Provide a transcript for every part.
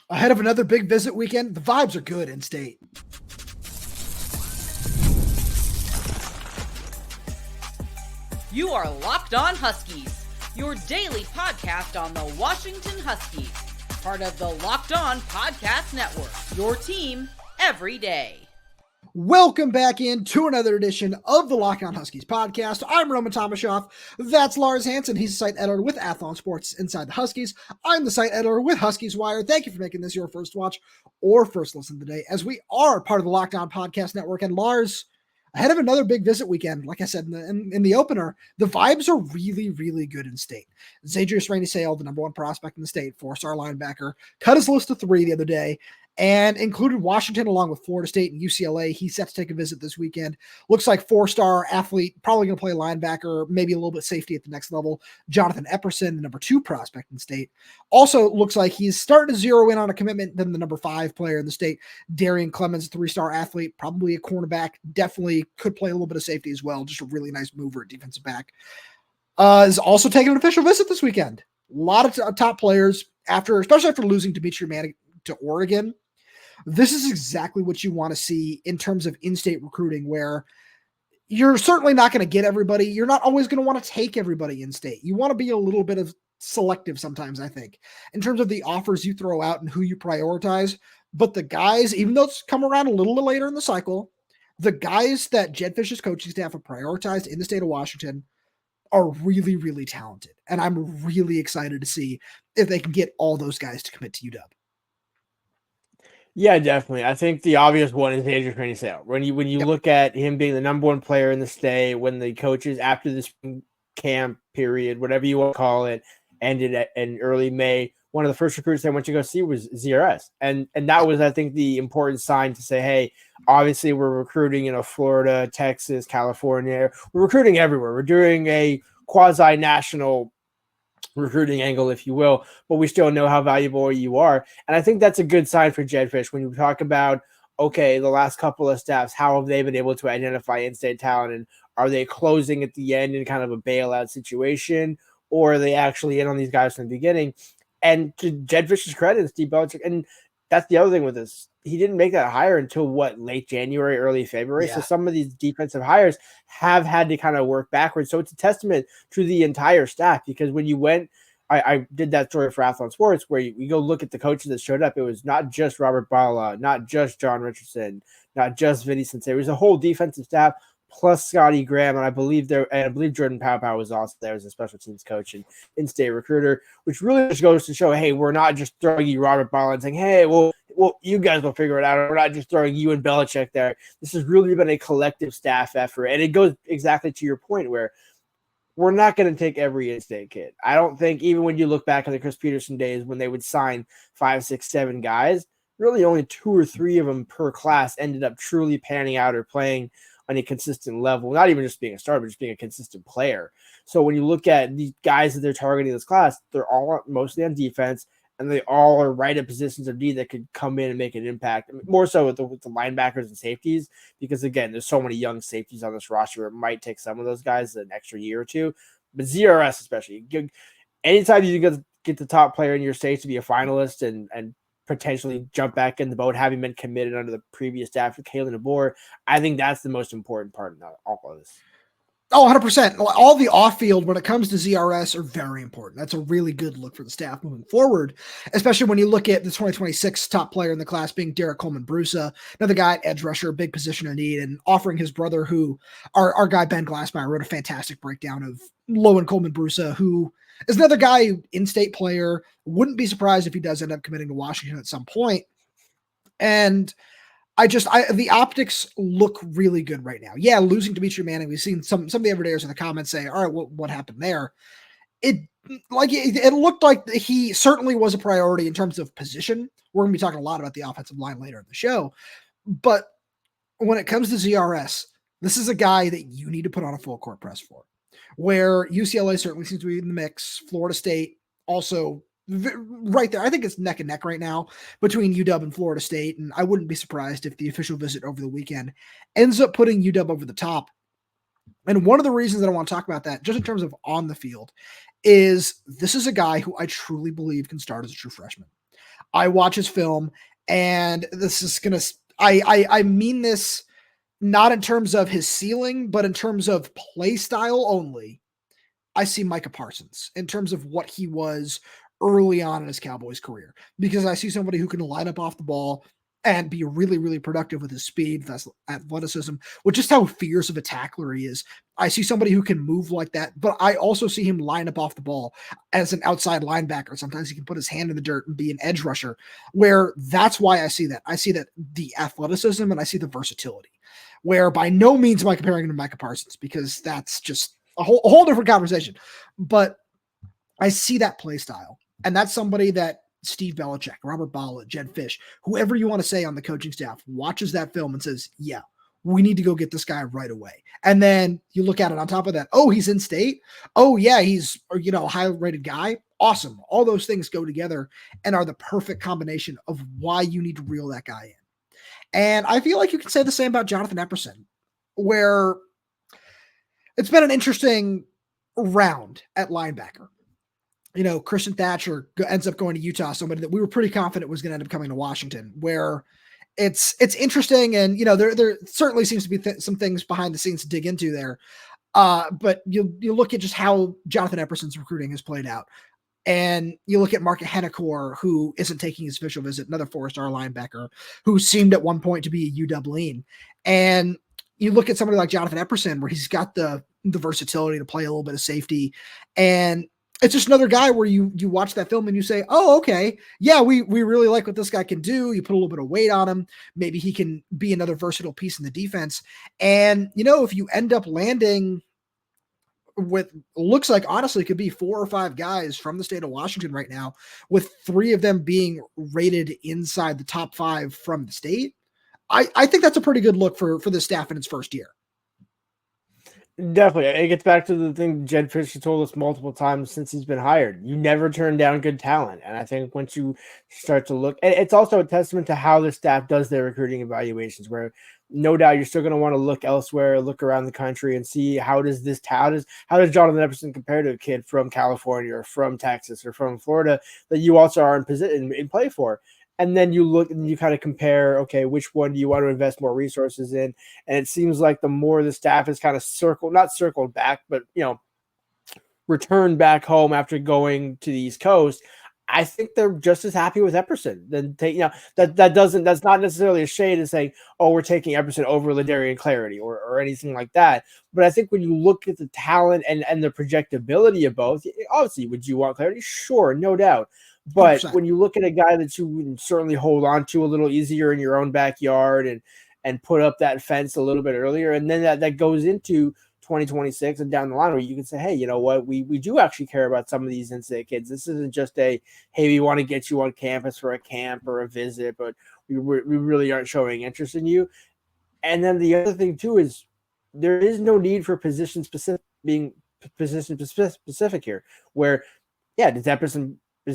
Ahead of another big visit weekend, the vibes are good in state. You are Locked On Huskies, your daily podcast on the Washington Huskies, part of the Locked On Podcast Network, your team every day. Welcome back into another edition of the Locked On Huskies podcast. I'm Roman Tomashoff. That's Lars Hanson. He's the site editor with Athlon Sports Inside the Huskies. I'm the site editor with Huskies Wire. Thank you for making this your first watch or first listen of the day, as we are part of the Locked On Podcast Network. And Lars, ahead of another big visit weekend, like I said in the opener, the vibes are really, really good in state. Zaydrius Rainey-Sale, the number one prospect in the state, 4-star linebacker, cut his list to 3 the other day, and included Washington along with Florida State and UCLA. He's set to take a visit this weekend. Looks like 4-star athlete, probably going to play linebacker, maybe a little bit safety at the next level. Jonathan Epperson, the number 2 prospect in state. Also looks like he's starting to zero in on a commitment than the number 5 player in the state. D'Aryhian Clemons, 3-star athlete, probably a cornerback, definitely could play a little bit of safety as well. Just a really nice mover at defensive back. Is also taking an official visit this weekend. A lot of top players, especially after losing D'Aryhian Clemons to Oregon. This is exactly what you want to see in terms of in-state recruiting, where you're certainly not going to get everybody. You're not always going to want to take everybody in-state. You want to be a little bit of selective sometimes, I think, in terms of the offers you throw out and who you prioritize. But the guys, even though it's come around a little later in the cycle, the guys that Jedd Fisch's coaching staff have prioritized in the state of Washington are really, really talented. And I'm really excited to see if they can get all those guys to commit to UW. Yeah, definitely. I think the obvious one is Zaydrius Rainey-Sale. When you look at him being the number 1 player in the state, when the coaches after this camp period, whatever you want to call it, ended in early May, one of the first recruits they went to go see was ZRS. And that was, I think, the important sign to say, hey, obviously we're recruiting, Florida, Texas, California. We're recruiting everywhere. We're doing a quasi-national recruiting angle, if you will, but we still know how valuable you are. And I think that's a good sign for Jedd Fisch when you talk about, okay, the last couple of staffs, how have they been able to identify in-state talent, and are they closing at the end in kind of a bailout situation, or are they actually in on these guys from the beginning? And to Jedd Fisch's credit, Steve Belichick, and that's the other thing with this, he didn't make that hire until late January, early February. Yeah. So some of these defensive hires have had to kind of work backwards. So it's a testament to the entire staff, because when you went, I did that story for Athlon Sports where you go look at the coaches that showed up. It was not just Robert Bala, not just John Richardson, not just Vinny Sensei. It was a whole defensive staff plus Scotty Graham, and I believe Jordan Pow was also there as a special teams coach and in-state recruiter, which really just goes to show, hey, we're not just throwing you Robert Bala and saying, hey, well, you guys will figure it out. We're not just throwing you and Belichick there. This has really been a collective staff effort, and it goes exactly to your point where we're not going to take every in-state kid. I don't think, even when you look back at the Chris Peterson days when they would sign 5, 6, 7 guys, really only 2 or 3 of them per class ended up truly panning out or playing on a consistent level, not even just being a starter, but just being a consistent player. So when you look at the guys that they're targeting this class, they're all mostly on defense, and they all are right at positions of need that could come in and make an impact, more so with the linebackers and safeties, because, again, there's so many young safeties on this roster. It might take some of those guys an extra year or two, but ZRS especially. Anytime you get the top player in your state to be a finalist and potentially jump back in the boat, having been committed under the previous staff with Kalen DeBoer, I think that's the most important part of all of this. Oh, 100%. All the off-field, when it comes to ZRS, are very important. That's a really good look for the staff moving forward, especially when you look at the 2026 top player in the class being Derek Coleman-Brusa, another guy at edge rusher, big position of need, and offering his brother, who our guy Ben Glassmeyer wrote a fantastic breakdown of Lowen Coleman-Brusa, who is another guy, in-state player. Wouldn't be surprised if he does end up committing to Washington at some point. And the optics look really good right now. Yeah, losing D'Aryhian Manning, we've seen some of the everydayers in the comments say, all right, what happened there? It looked like he certainly was a priority in terms of position. We're going to be talking a lot about the offensive line later in the show. But when it comes to ZRS, this is a guy that you need to put on a full court press for, where UCLA certainly seems to be in the mix. Florida State also right there. I think it's neck and neck right now between UW and Florida State, and I wouldn't be surprised if the official visit over the weekend ends up putting UW over the top. And one of the reasons that I want to talk about that, just in terms of on the field, is this is a guy who I truly believe can start as a true freshman. I watch his film, and this is going to, I mean this not in terms of his ceiling, but in terms of play style only. I see Micah Parsons in terms of what he was early on in his Cowboys career, because I see somebody who can line up off the ball and be really, really productive with his speed, that's athleticism, with just how fierce of a tackler he is. I see somebody who can move like that, but I also see him line up off the ball as an outside linebacker. Sometimes he can put his hand in the dirt and be an edge rusher, where that's why I see that. I see that the athleticism and I see the versatility, where by no means am I comparing him to Micah Parsons, because that's just a whole different conversation. But I see that play style, and that's somebody that Steve Belichick, Robert Ballard, Jedd Fisch, whoever you want to say on the coaching staff, watches that film and says, yeah, we need to go get this guy right away. And then you look at it on top of that. Oh, he's in state. Oh yeah, he's, a high rated guy. Awesome. All those things go together and are the perfect combination of why you need to reel that guy in. And I feel like you can say the same about Jonathan Epperson, where it's been an interesting round at linebacker. Christian Thatcher ends up going to Utah, somebody that we were pretty confident was going to end up coming to Washington, where it's interesting. And, there certainly seems to be some things behind the scenes to dig into there. But you look at just how Jonathan Epperson's recruiting has played out. And you look at Mark Hennecore, who isn't taking his official visit, another 4-star linebacker who seemed at one point to be a UW lean. And you look at somebody like Jonathan Epperson, where he's got the versatility to play a little bit of safety. And it's just another guy where you watch that film and you say, oh, okay, yeah, we really like what this guy can do. You put a little bit of weight on him. Maybe he can be another versatile piece in the defense. And, if you end up landing with, looks like honestly could be 4 or 5 guys from the state of Washington right now, with 3 of them being rated inside the top 5 from the state, I think that's a pretty good look for the staff in its first year. Definitely. It gets back to the thing Jedd Fisch has told us multiple times since he's been hired. You never turn down good talent. And I think once you start to look, and it's also a testament to how the staff does their recruiting evaluations, where no doubt you're still going to want to look elsewhere, look around the country and see how does Jonathan Epperson compare to a kid from California or from Texas or from Florida that you also are in play for. And then you look and you kind of compare, okay, which one do you want to invest more resources in? And it seems like the more the staff is kind of not circled back, but, returned back home after going to the East Coast, I think they're just as happy with Epperson. That's not necessarily a shade in saying, oh, we're taking Epperson over D'Aryhian Clemons or anything like that. But I think when you look at the talent and the projectability of both, obviously, would you want Clemons? Sure, no doubt. But 100%. When you look at a guy that you would certainly hold on to a little easier in your own backyard and put up that fence a little bit earlier, and then that goes into 2026 and down the line where you can say, hey, you know what, we do actually care about some of these in-state kids. This isn't just hey, we want to get you on campus for a camp or a visit, but we really aren't showing interest in you. And then the other thing too is there is no need for position specific here, where, yeah, does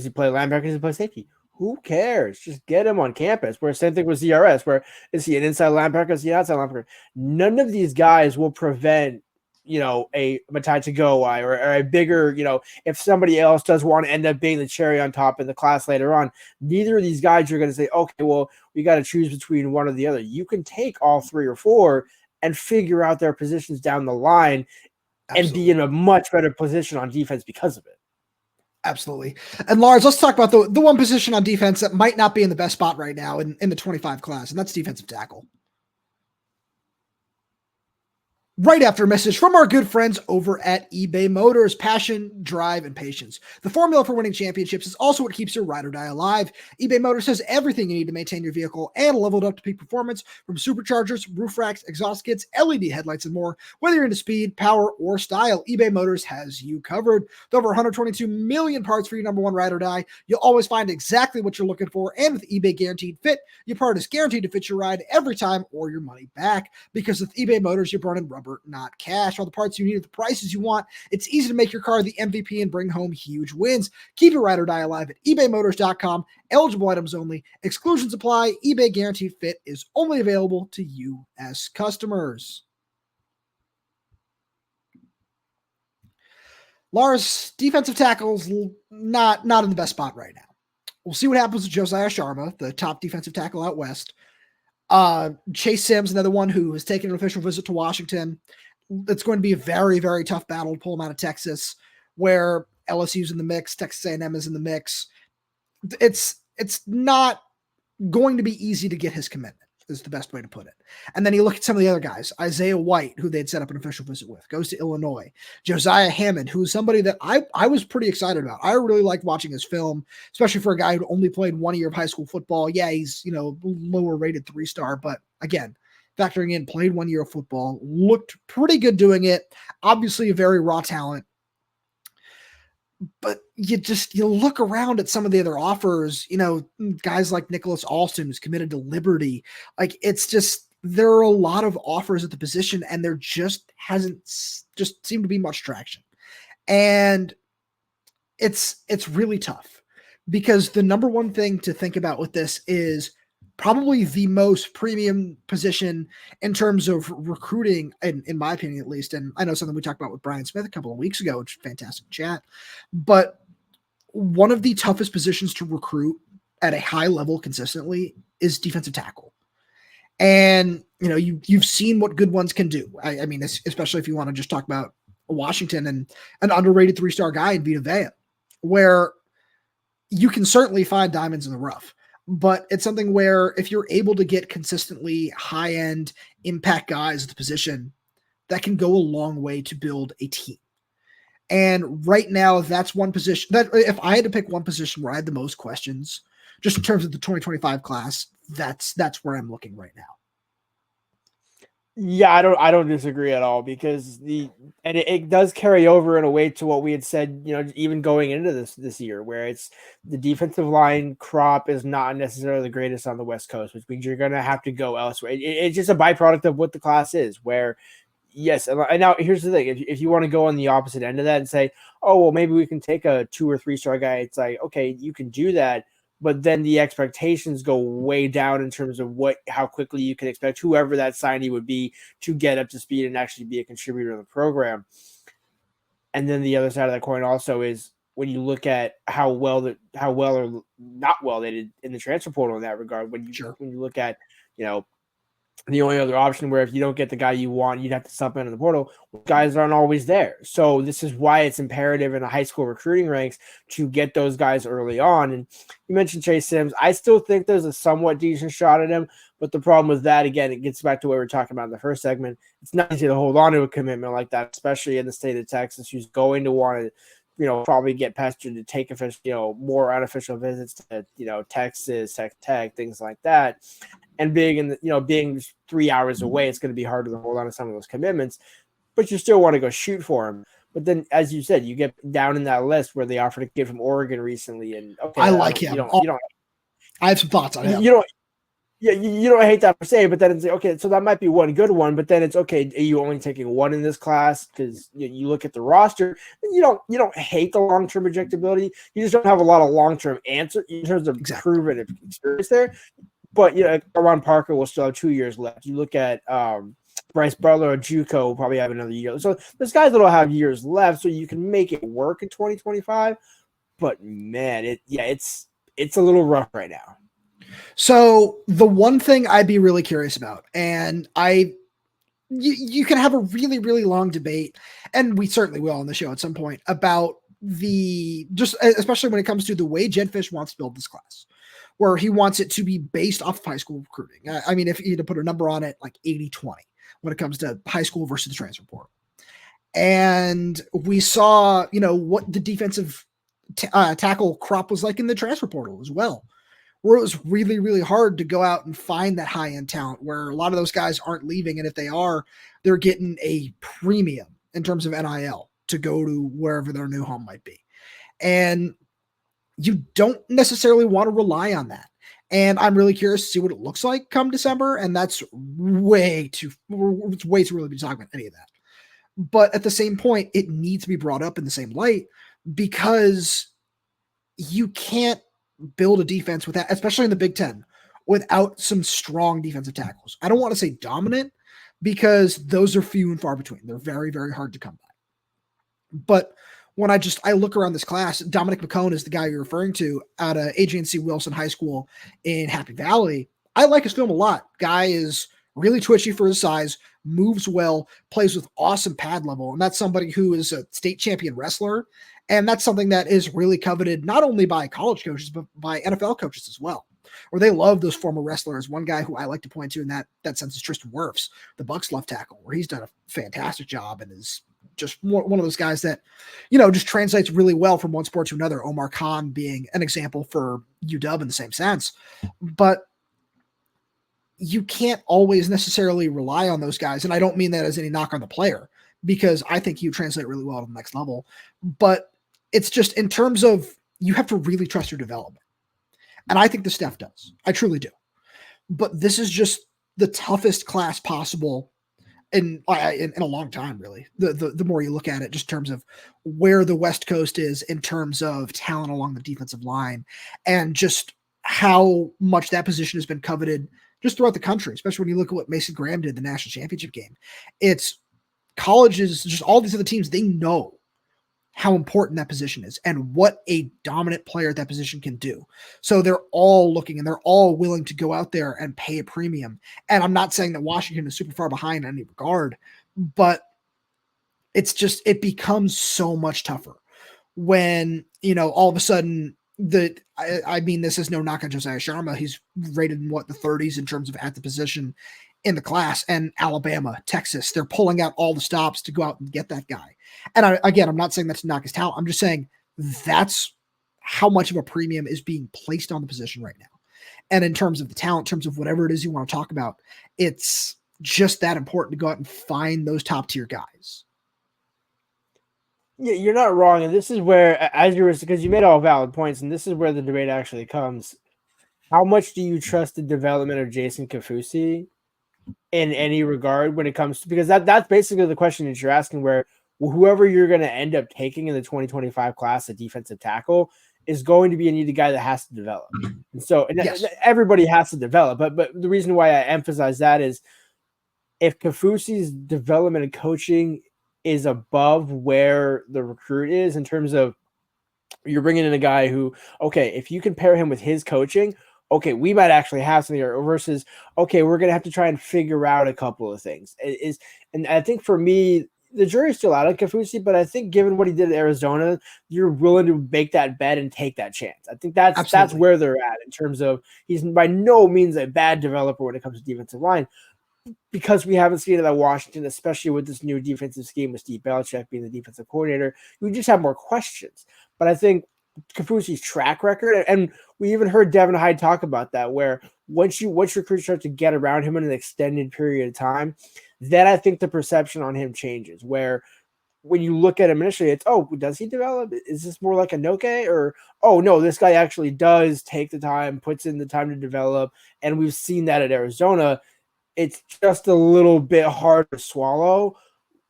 he play linebacker? Does he play safety? Who cares? Just get him on campus. Where same thing with ZRS, where is he an inside linebacker? Is he an outside linebacker? None of these guys will prevent, a Matai Tagovailoa or a bigger, if somebody else does want to end up being the cherry on top in the class later on, neither of these guys are going to say, okay, well, we got to choose between one or the other. You can take all 3 or 4 and figure out their positions down the line. Absolutely. And be in a much better position on defense because of it. Absolutely. And Lars, let's talk about the one position on defense that might not be in the best spot right now in the 25 class, and that's defensive tackle. Right after a message from our good friends over at eBay Motors. Passion, drive, and patience. The formula for winning championships is also what keeps your ride or die alive. eBay Motors has everything you need to maintain your vehicle and leveled up to peak performance, from superchargers, roof racks, exhaust kits, LED headlights, and more. Whether you're into speed, power, or style, eBay Motors has you covered. With over 122 million parts for your number one ride or die, you'll always find exactly what you're looking for. And with eBay Guaranteed Fit, your part is guaranteed to fit your ride every time or your money back. Because with eBay Motors, you're burning rubber, not cash. All the parts you need at the prices you want. It's easy to make your car the MVP and bring home huge wins. Keep your ride or die alive at ebaymotors.com. Eligible items only. Exclusions apply. eBay Guaranteed Fit is only available to U.S. customers. Lars, defensive tackles not in the best spot right now. We'll see what happens with Josiah Sharma, the top defensive tackle out west. Chace Sims, another one who has taken an official visit to Washington. It's going to be a very, very tough battle to pull him out of Texas, where LSU's in the mix, Texas A&M is in the mix. It's not going to be easy to get his commitment, is the best way to put it. And then you look at some of the other guys. Isaiah White, who they'd set up an official visit with, goes to Illinois. Josiah Hammond, who's somebody that I was pretty excited about. I really liked watching his film, especially for a guy who only played 1 year of high school football. Yeah, he's, lower rated 3-star, but again, factoring in, played 1 year of football, looked pretty good doing it. Obviously a very raw talent. But you look around at some of the other offers, guys like Nicholas Alston, who's committed to Liberty. Like, it's just, there are a lot of offers at the position, and there just hasn't seemed to be much traction. And it's really tough, because the number one thing to think about with this is probably the most premium position in terms of recruiting, in my opinion, at least. And I know something we talked about with Brian Smith a couple of weeks ago, which is fantastic chat, but one of the toughest positions to recruit at a high level consistently is defensive tackle. And, you've seen what good ones can do. I mean, especially if you want to just talk about Washington and an underrated 3-star guy in Vita Vea, where you can certainly find diamonds in the rough. But it's something where if you're able to get consistently high-end impact guys at the position, that can go a long way to build a team. And right now, that's one position that, if I had to pick one position where I had the most questions, just in terms of the 2025 class, that's where I'm looking right now. Yeah, I don't disagree at all, because it does carry over in a way to what we had said, even going into this year, where it's the defensive line crop is not necessarily the greatest on the West Coast, which means you're going to have to go elsewhere. It's just a byproduct of what the class is, where yes. And now here's the thing. If you want to go on the opposite end of that and say, oh, well, maybe we can take a 2 or 3 star guy. It's like, okay, you can do that. But then the expectations go way down in terms of how quickly you can expect whoever that signee would be to get up to speed and actually be a contributor to the program. And then the other side of that coin also is when you look at how well or not well they did in the transfer portal in that regard. When you look at, the only other option where if you don't get the guy you want, you'd have to sub in the portal. Guys aren't always there. So this is why it's imperative in the high school recruiting ranks to get those guys early on. And you mentioned Chace Sims. I still think there's a somewhat decent shot at him. But the problem with that, again, it gets back to what we were talking about in the first segment. It's not easy to hold on to a commitment like that, especially in the state of Texas, who's going to want to, probably get pestered to take official, more unofficial visits to, Texas, Tech, things like that. And being being 3 hours away, it's going to be harder to hold on to some of those commitments, but you still want to go shoot for him. But then, as you said, you get down in that list where they offered a kid from Oregon recently, and okay, I like him. I have some thoughts on him. You don't hate that per se, but then it's okay. So that might be one good one, but then it's okay. Are you only taking one in this class? Because you look at the roster, you don't hate the long-term projectability. You just don't have a lot of long-term answer in terms of proven experience there. But, Ron Parker will still have 2 years left. You look at Bryce Butler or JUCO will probably have another year. So there's guys that will have years left, so you can make it work in 2025. But, man, it's a little rough right now. So the one thing I'd be really curious about, and you can have a really, really long debate, and we certainly will on the show at some point, about especially when it comes to the way Jedd Fisch wants to build this class, where he wants it to be based off of high school recruiting. I mean, if you had to put a number on it, like 80-20 when it comes to high school versus the transfer portal. And we saw, what the defensive tackle crop was like in the transfer portal as well, where it was really, really hard to go out and find that high-end talent, where a lot of those guys aren't leaving. And if they are, they're getting a premium in terms of NIL to go to wherever their new home might be. And you don't necessarily want to rely on that. And I'm really curious to see what it looks like come December. And that's way too early to be talking about any of that. But at the same point, it needs to be brought up in the same light, because you can't build a defense with that, especially in the Big Ten, without some strong defensive tackles. I don't want to say dominant, because those are few and far between. They're very, very hard to come by. But when I look around this class, Dominic McCone is the guy you're referring to out of Adrian C. Wilson High School in Happy Valley. I like his film a lot. Guy is really twitchy for his size, moves well, plays with awesome pad level. And that's somebody who is a state champion wrestler. And that's something that is really coveted not only by college coaches, but by NFL coaches as well, where they love those former wrestlers. One guy who I like to point to in that sense is Tristan Wirfs, the Bucs left tackle, where he's done a fantastic job and is just one of those guys that, just translates really well from one sport to another. Omar Khan being an example for UW in the same sense. But you can't always necessarily rely on those guys. And I don't mean that as any knock on the player, because I think you translate really well to the next level. But it's just in terms of you have to really trust your development. And I think the staff does. I truly do. But this is just the toughest class possible in a long time, really. The more you look at it, just in terms of where the West Coast is in terms of talent along the defensive line, and just how much that position has been coveted just throughout the country, especially when you look at what Mason Graham did in the national championship game. It's colleges, just all these other teams, they know how important that position is and what a dominant player at that position can do. So they're all looking and they're all willing to go out there and pay a premium. And I'm not saying that Washington is super far behind in any regard, but it becomes so much tougher when, all of a sudden I mean, this is no knock on Josiah Sharma. He's rated in the 30s in terms of at the position in the class, and Alabama, Texas, they're pulling out all the stops to go out and get that guy. And I'm not saying that's to knock his talent. I'm just saying that's how much of a premium is being placed on the position right now. And in terms of the talent, in terms of whatever it is you want to talk about, it's just that important to go out and find those top tier guys. Yeah, you're not wrong. And this is where, because you made all valid points, and this is where the debate actually comes. How much do you trust the development of Jason Kaufusi in any regard when it comes to, because that's basically the question that you're asking, where whoever you're going to end up taking in the 2025 class at defensive tackle is going to be a needed guy that has to develop. And so yes, everybody has to develop. But the reason why I emphasize that is if Kaufusi's development and coaching is above where the recruit is, in terms of you're bringing in a guy who, okay, if you compare him with his coaching, okay, we might actually have something there, versus, okay, we're going to have to try and figure out a couple of things. And I think for me, the jury's still out on Kaufusi, but I think given what he did at Arizona, you're willing to make that bet and take that chance. I think that's where they're at in terms of he's by no means a bad developer when it comes to defensive line, because we haven't seen it at Washington, especially with this new defensive scheme with Steve Belichick being the defensive coordinator. We just have more questions. But I think Kaufusi's track record, and we even heard Devin Hyde talk about that, where once recruits start to get around him in an extended period of time, then I think the perception on him changes, where when you look at him initially, it's, oh, does he develop? Is this more like a Noke? Or, oh, no, this guy actually does take the time, puts in the time to develop, and we've seen that at Arizona. It's just a little bit hard to swallow,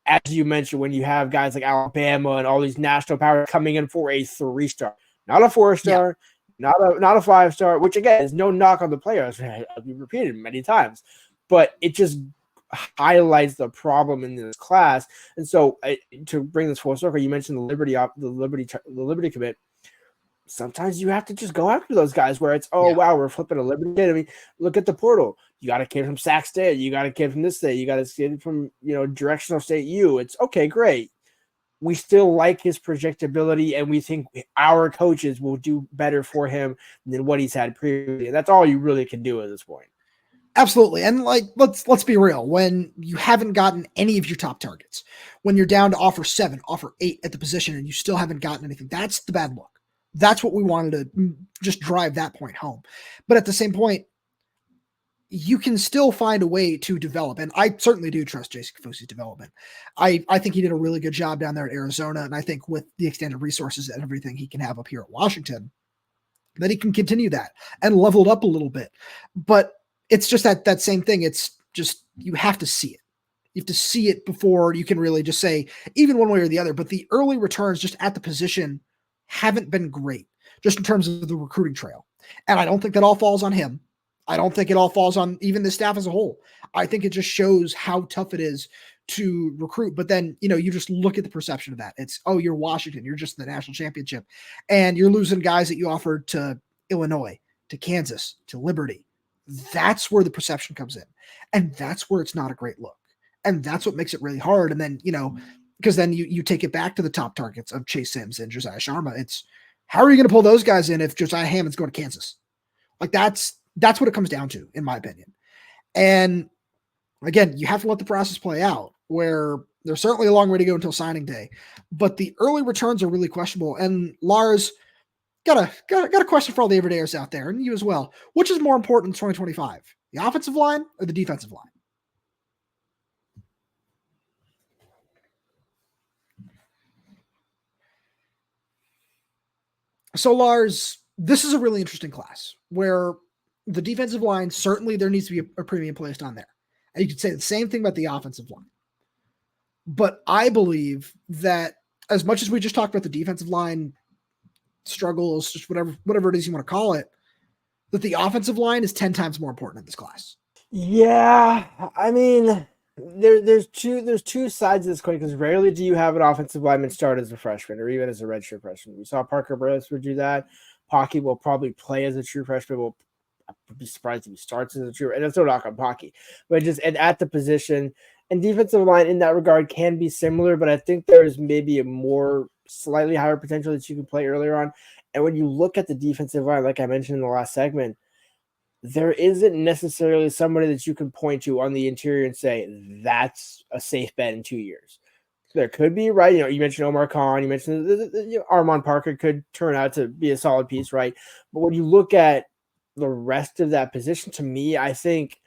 as you mentioned, when you have guys like Alabama and all these national powers coming in for a 3-star, not a 4-star, not a 5-star, which again is no knock on the players. I've repeated many times, but it just highlights the problem in this class. And so, to bring this full circle, you mentioned the Liberty commit. Sometimes you have to just go after those guys where it's, wow, we're flipping a Liberty kid. I mean, look at the portal. You got a kid from Sac State. You got a kid from this state. You got a kid from, Directional State U. It's okay, great. We still like his projectability, and we think our coaches will do better for him than what he's had previously. And that's all you really can do at this point. Absolutely. And let's be real. When you haven't gotten any of your top targets, when you're down to offer 7, offer 8 at the position, and you still haven't gotten anything, that's the bad look. That's what we wanted to just drive that point home. But at the same point, you can still find a way to develop. And I certainly do trust Jason Kaufusi's development. I think he did a really good job down there at Arizona. And I think with the extended resources and everything he can have up here at Washington, that he can continue that and level it up a little bit. But it's just that same thing. It's just, you have to see it. You have to see it before you can really just say even one way or the other. But the early returns just at the position haven't been great, just in terms of the recruiting trail. And I don't think that all falls on him. I don't think it all falls on even the staff as a whole. I think it just shows how tough it is to recruit, but then, you just look at the perception of that. It's, oh, you're Washington, you're just in the national championship, and you're losing guys that you offered to Illinois, to Kansas, to Liberty. That's where the perception comes in. And that's where it's not a great look. And that's what makes it really hard. And then, because then you take it back to the top targets of Chace Sims and Josiah Sharma. It's, how are you going to pull those guys in if Josiah Hammond's going to Kansas? Like that's what it comes down to, in my opinion. And again, you have to let the process play out, where there's certainly a long way to go until signing day, but the early returns are really questionable. And Lars, got a question for all the everydayers out there, and you as well. Which is more important in 2025, the offensive line or the defensive line? So Lars, this is a really interesting class where the defensive line, certainly there needs to be a premium placed on there. And you could say the same thing about the offensive line. But I believe that as much as we just talked about the defensive line struggles, just whatever it is you want to call it, that the offensive line is 10 times more important in this class. Yeah, I mean, there's two sides of this coin, because rarely do you have an offensive lineman start as a freshman or even as a redshirt freshman. We saw Parker Brailsford do that. Pocky will probably play as a true freshman. We'll be surprised if he starts as a true, and it's no knock on Pocky, but just at the position. And defensive line in that regard can be similar, but I think there's maybe a more slightly higher potential that you can play earlier on. And when you look at the defensive line, like I mentioned in the last segment, there isn't necessarily somebody that you can point to on the interior and say, that's a safe bet in 2 years. There could be, right? You mentioned Omar Khan, you mentioned Armand Parker could turn out to be a solid piece, right? But when you look at the rest of that position, to me, I think,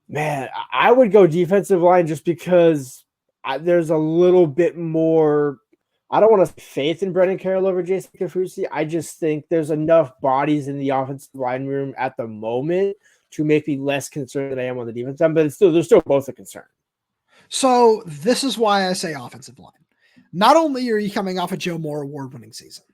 man, I would go defensive line just because there's a little bit more, I don't want to say faith in Brendan Carroll over Jason Kaufusi. I just think there's enough bodies in the offensive line room at the moment to make me less concerned than I am on the defense side, but they're still both a concern. So this is why I say offensive line. Not only are you coming off a Joe Moore award-winning season,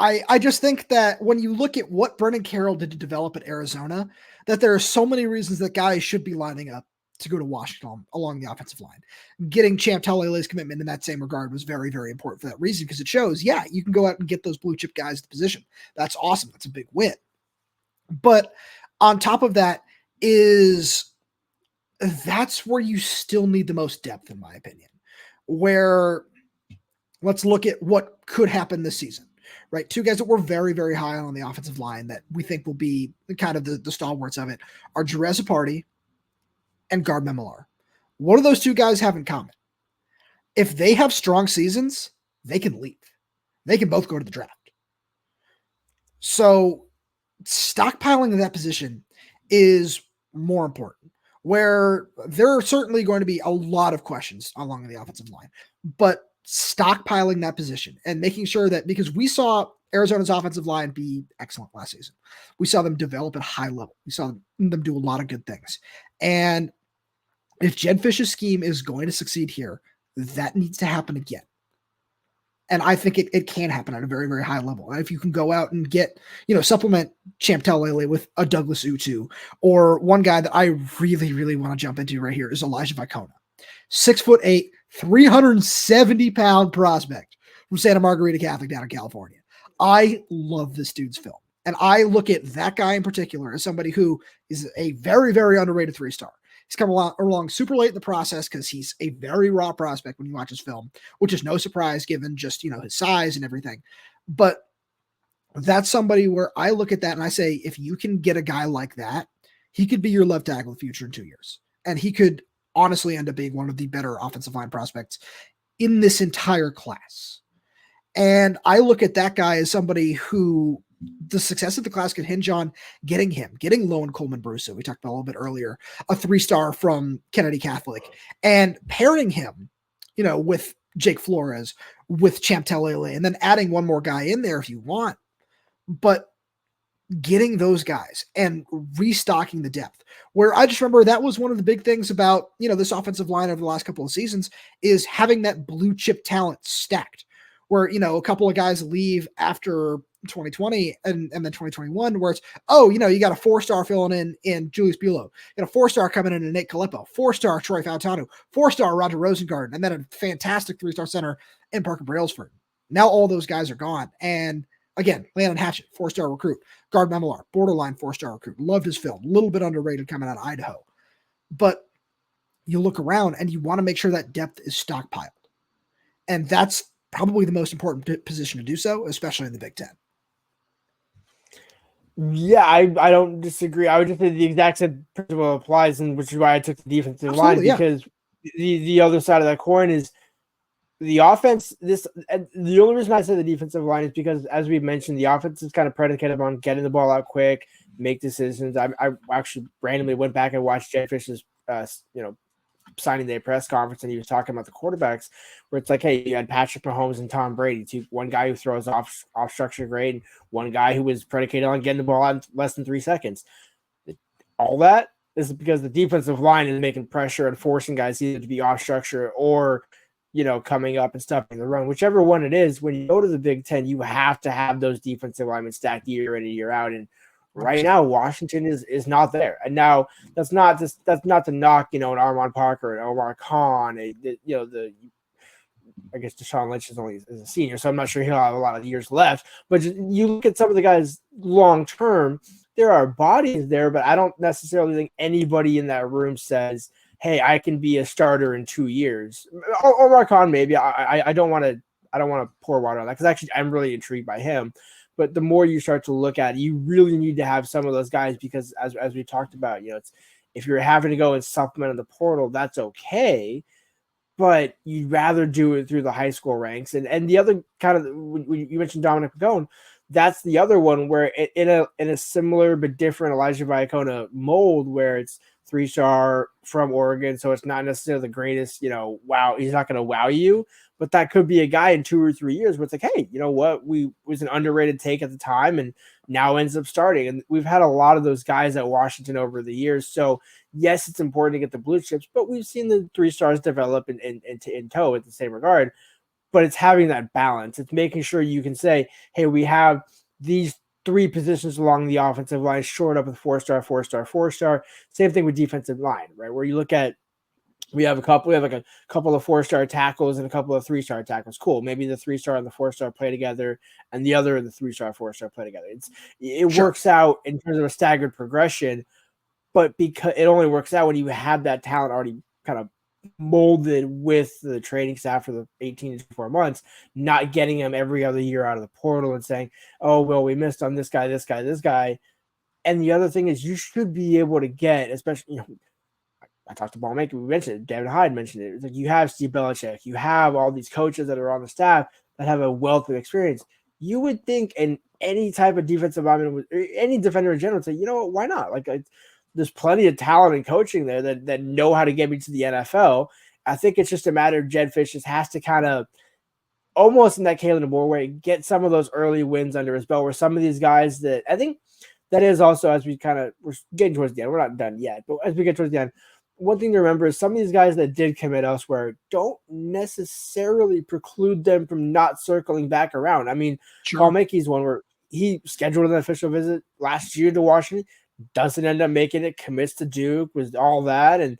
I just think that when you look at what Brendan Carroll did to develop at Arizona, that there are so many reasons that guys should be lining up to go to Washington along the offensive line. Getting Champ Talele's commitment in that same regard was very, very important for that reason, because it shows, yeah, you can go out and get those blue chip guys at the position. That's awesome. That's a big win. But on top of that that's where you still need the most depth, in my opinion, where let's look at what could happen this season. Right, two guys that we're very, very high on the offensive line that we think will be kind of the stalwarts of it are Jerez Party and Guard Memolar. What do those two guys have in common? If they have strong seasons, they can leave. They can both go to the draft. So stockpiling in that position is more important, where there are certainly going to be a lot of questions along the offensive line, but stockpiling that position and making sure that, because we saw Arizona's offensive line be excellent last season. We saw them develop at a high level. We saw them do a lot of good things. And if Jedd Fisch's scheme is going to succeed here, that needs to happen again. And I think it can happen at a very, very high level. And if you can go out and get, supplement Champ Talele with a Douglas Utu, or one guy that I really, really want to jump into right here is Elijah Vicona. 6'8", 370-pound prospect from Santa Margarita Catholic down in California. I love this dude's film. And I look at that guy in particular as somebody who is a very, very underrated 3-star. He's come along super late in the process because he's a very raw prospect when you watch his film, which is no surprise given just, his size and everything. But that's somebody where I look at that and I say, if you can get a guy like that, he could be your left tackle of the future in 2 years. And he could honestly end up being one of the better offensive line prospects in this entire class. And I look at that guy as somebody who the success of the class could hinge on getting Lowen Coleman Brusso. We talked about a little bit earlier, a 3-star from Kennedy Catholic, and pairing him, with Jake Flores, with Champ Talele, and then adding one more guy in there if you want. But getting those guys and restocking the depth, where I just remember that was one of the big things about, this offensive line over the last couple of seasons is having that blue chip talent stacked, where, a couple of guys leave after 2020 and then 2021, where it's, oh, you got a 4-star filling in Julius Buelow, you got a 4-star coming in Nate Calippo, 4-star Troy Fautanu, 4-star Roger Rosengarten, and then a fantastic 3-star center in Parker Brailsford. Now all those guys are gone. And again, Landon Hatchett, 4-star recruit. Gard Memelar, borderline 4-star recruit. Loved his film. A little bit underrated coming out of Idaho. But you look around and you want to make sure that depth is stockpiled. And that's probably the most important position to do so, especially in the Big Ten. Yeah, I don't disagree. I would just say the exact same principle applies, and which is why I took the defensive line, because the other side of that coin is the offense. The only reason I say the defensive line is because, as we mentioned, the offense is kind of predicated on getting the ball out quick, make decisions. I actually randomly went back and watched Jedd Fisch's signing day press conference, and he was talking about the quarterbacks, where it's like, hey, you had Patrick Mahomes and Tom Brady, one guy who throws off structure great, and one guy who was predicated on getting the ball out in less than 3 seconds. All that is because the defensive line is making pressure and forcing guys either to be off structure or coming up and stuffing the run. Whichever one it is, when you go to the Big Ten, you have to have those defensive linemen stacked year in and year out. And right now, Washington is not there. And now that's not to knock, an Armand Parker and Omar Khan. I guess Deshaun Lynch is only a senior, so I'm not sure he'll have a lot of years left. But you look at some of the guys long term, there are bodies there, but I don't necessarily think anybody in that room says, hey, I can be a starter in 2 years. Omar Khan, maybe. I don't want to pour water on that, because actually I'm really intrigued by him. But the more you start to look at it, you really need to have some of those guys, because as we talked about, it's, if you're having to go and supplement in the portal, that's okay. But you'd rather do it through the high school ranks. And the other kind of, when you mentioned Dominic Pagone, that's the other one where in a similar but different Elijah Viacona mold, where it's 3-star from Oregon, so it's not necessarily the greatest, wow, he's not going to wow you, but that could be a guy in 2 or 3 years where it's like, hey, you know what, we was an underrated take at the time and now ends up starting. And we've had a lot of those guys at Washington over the years. So yes, it's important to get the blue chips, but we've seen the 3-stars develop in tow at the same regard. But it's having that balance. It's making sure you can say, hey, we have these 3 positions along the offensive line shored up with 4-star, 4-star, 4-star. Same thing with defensive line, right? Where you look at, we have a couple of 4-star tackles and a couple of 3-star tackles. Cool. Maybe the 3-star and the 4-star play together, and the other, the 3-star, 4-star play together. It Sure. works out in terms of a staggered progression, but because it only works out when you have that talent already kind of molded with the training staff for the 18 to 24 months, not getting them every other year out of the portal and saying, oh, well, we missed on this guy. And the other thing is, you should be able to get, especially, I talked to Ballmaker, we mentioned it, David Hyde mentioned it. It's like, you have Steve Belichick, you have all these coaches that are on the staff that have a wealth of experience. You would think, in any type of defensive lineman, any defender in general, would say, you know what, why not? Like, there's plenty of talent and coaching there that know how to get me to the NFL. I think it's just a matter of Jedd Fisch just has to kind of, almost in that Kalen DeBoer way, get some of those early wins under his belt, where some of these guys that I think that is also, as we're getting towards the end, we're not done yet, but as we get towards the end, one thing to remember is some of these guys that did commit elsewhere don't necessarily preclude them from not circling back around. I mean, Sure. Paul Mackey's one where he scheduled an official visit last year to Washington, doesn't end up making it, commits to Duke, was all that, and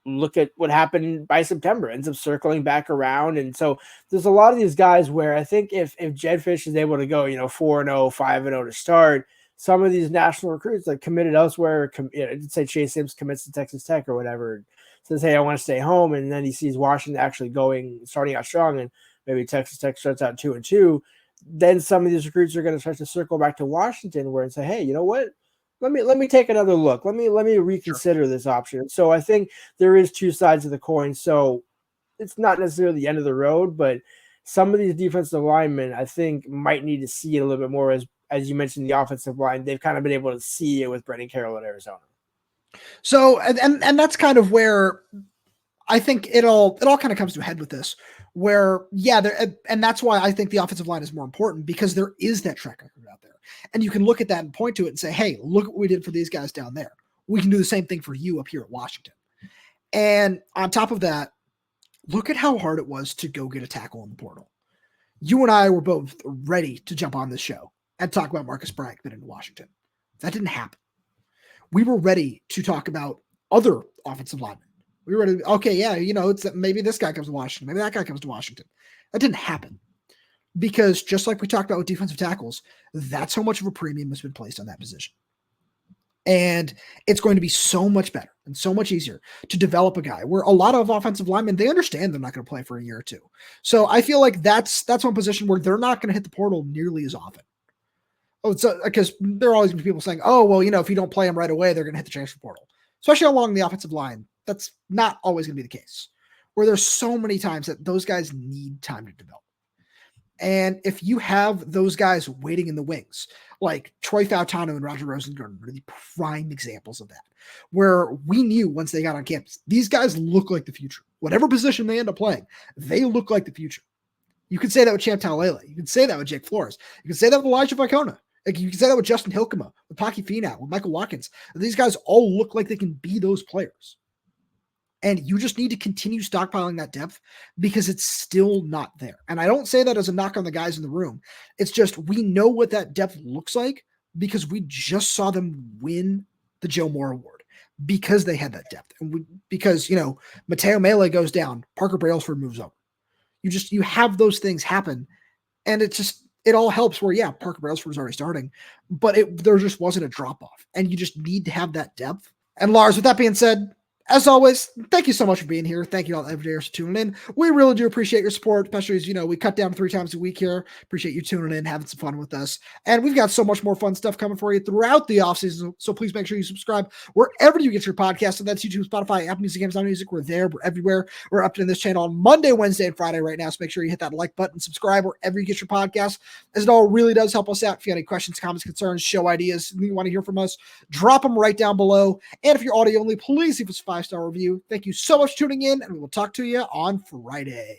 look at what happened by September, ends up circling back around. And so there's a lot of these guys where I think if Jedd Fisch is able to go, 4-0, 5-0 to start, some of these national recruits that committed elsewhere, say Chace Sims commits to Texas Tech or whatever, says, hey, I want to stay home, and then he sees Washington actually starting out strong, and maybe Texas Tech starts out 2-2, then some of these recruits are going to start to circle back to Washington and say, hey, you know what? Let me take another look. Let me reconsider this option. So I think there is 2 sides of the coin. So it's not necessarily the end of the road, but some of these defensive linemen, I think, might need to see it a little bit more. As you mentioned, the offensive line, they've kind of been able to see it with Brendan Carroll at Arizona. So, and that's kind of where I think it all kind of comes to a head with this, where, and that's why I think the offensive line is more important, because there is that track record out there. And you can look at that and point to it and say, hey, look what we did for these guys down there. We can do the same thing for you up here at Washington. And on top of that, look at how hard it was to go get a tackle in the portal. you and I were both ready to jump on this show and talk about Marcus Bryant coming into Washington. That didn't happen. We were ready to talk about other offensive linemen. We were ready. Okay, yeah, it's that maybe this guy comes to Washington. Maybe that guy comes to Washington. That didn't happen because just like we talked about with defensive tackles, that's how much of a premium has been placed on that position. And it's going to be so much better and so much easier to develop a guy where a lot of offensive linemen, they understand they're not going to play for a year or two. So I feel like that's one position where they're not going to hit the portal nearly as often. Oh, it's because there are always going to be people saying, oh, well, if you don't play them right away, they're going to hit the transfer portal, especially along the offensive line. That's not always going to be the case, where there's so many times that those guys need time to develop. And if you have those guys waiting in the wings, like Troy Fautano and Roger Rosengarten are the prime examples of that, where we knew once they got on campus, these guys look like the future. Whatever position they end up playing, they look like the future. You could say that with Champ Talalele. You could say that with Jake Flores. You could say that with Elijah Vicona. Like you can say that with Justin Hilkema, with Paki Finau, with Michael Watkins. These guys all look like they can be those players. And you just need to continue stockpiling that depth because it's still not there. And I don't say that as a knock on the guys in the room. It's just we know what that depth looks like because we just saw them win the Joe Moore Award because they had that depth. And because, Mateo Mele goes down, Parker Brailsford moves up. You have those things happen. And it all helps where, yeah, Parker Brailsford is already starting, but there just wasn't a drop off. And you just need to have that depth. And Lars, with that being said, as always, thank you so much for being here. Thank you all everydayers for tuning in. We really do appreciate your support, especially as, we cut down 3 times a week here. Appreciate you tuning in, having some fun with us. And we've got so much more fun stuff coming for you throughout the offseason. So please make sure you subscribe wherever you get your podcast. And that's YouTube, Spotify, Apple Music, Amazon Music. We're there. We're everywhere. We're updating this channel on Monday, Wednesday, and Friday right now. So make sure you hit that like button, subscribe wherever you get your podcast, as it all really does help us out. If you have any questions, comments, concerns, show ideas, you want to hear from us, drop them right down below. And if you're audio only, please leave us a 5-star review. Thank you so much for tuning in, and we will talk to you on Friday.